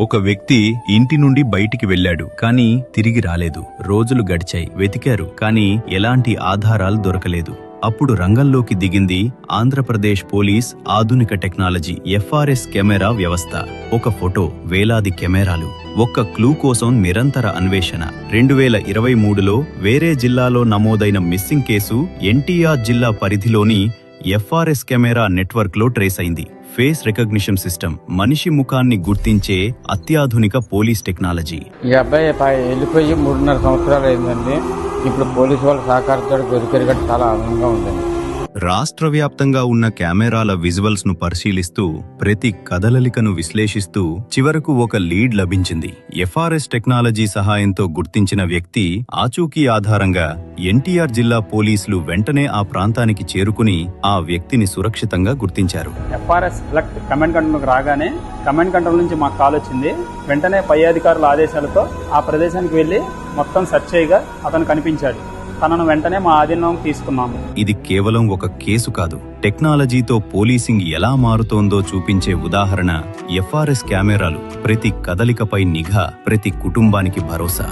ఒక వ్యక్తి ఇంటి నుండి బయటికి వెళ్లాడు, కానీ తిరిగి రాలేదు. రోజులు గడిచాయి, వెతికారు, కానీ ఎలాంటి ఆధారాలు దొరకలేదు. అప్పుడు రంగంలోకి దిగింది ఆంధ్రప్రదేశ్ పోలీస్ ఆధునిక టెక్నాలజీ FRS కెమెరా వ్యవస్థ. ఒక ఫోటో, వేలాది కెమెరాలు, ఒక్క క్లూ కోసం నిరంతర అన్వేషణ. 2023లో వేరే జిల్లాలో నమోదైన మిస్సింగ్ కేసు NTR జిల్లా పరిధిలోని FRS కెమెరా నెట్వర్క్ లో ట్రేస్ అయింది. ఫేస్ రికగ్నిషన్ సిస్టమ్, మనిషి ముఖాన్ని గుర్తించే అత్యాధునిక పోలీస్ టెక్నాలజీ. ఈ అబ్బాయి వెళ్ళిపోయి 3.5 సంవత్సరాలు అయిందండి. ఇప్పుడు పోలీసు వాళ్ళ సహకారంతో దొరికారు కాబట్టి చాలా ఆనందంగా ఉందండి. రాష్ట్ర వ్యాప్తంగా ఉన్న కెమెరాల విజువల్స్ ను పరిశీలిస్తూ, ప్రతి కదలికను విశ్లేషిస్తూ చివరకు ఒక లీడ్ లభించింది. FRS టెక్నాలజీ సహాయంతో గుర్తించిన వ్యక్తి ఆచూకీ ఆధారంగా NTR జిల్లా పోలీసులు వెంటనే ఆ ప్రాంతానికి చేరుకుని ఆ వ్యక్తిని సురక్షితంగా గుర్తించారు. FRS ఎలక్ట్ కమాండ్ కంట్రోల్కి రాగానే కమాండ్ కంట్రోల్ నుంచి మాకు కాల్ వచ్చింది. వెంటనే పై అధికారుల ఆదేశాలతో ఆ ప్రదేశానికి వెళ్లి మొత్తం సెర్చ్ చేయగా అతను కనిపించాడు. తనను వెంటనే మా ఆధీనంలోకి తీసుకున్నాము. ఇది కేవలం ఒక కేసు కాదు, టెక్నాలజీతో పోలీసింగ్ ఎలా మారుతోందో చూపించే ఉదాహరణ. FRS కెమెరాలు, ప్రతి కదలికపై నిఘా, ప్రతి కుటుంబానికి భరోసా.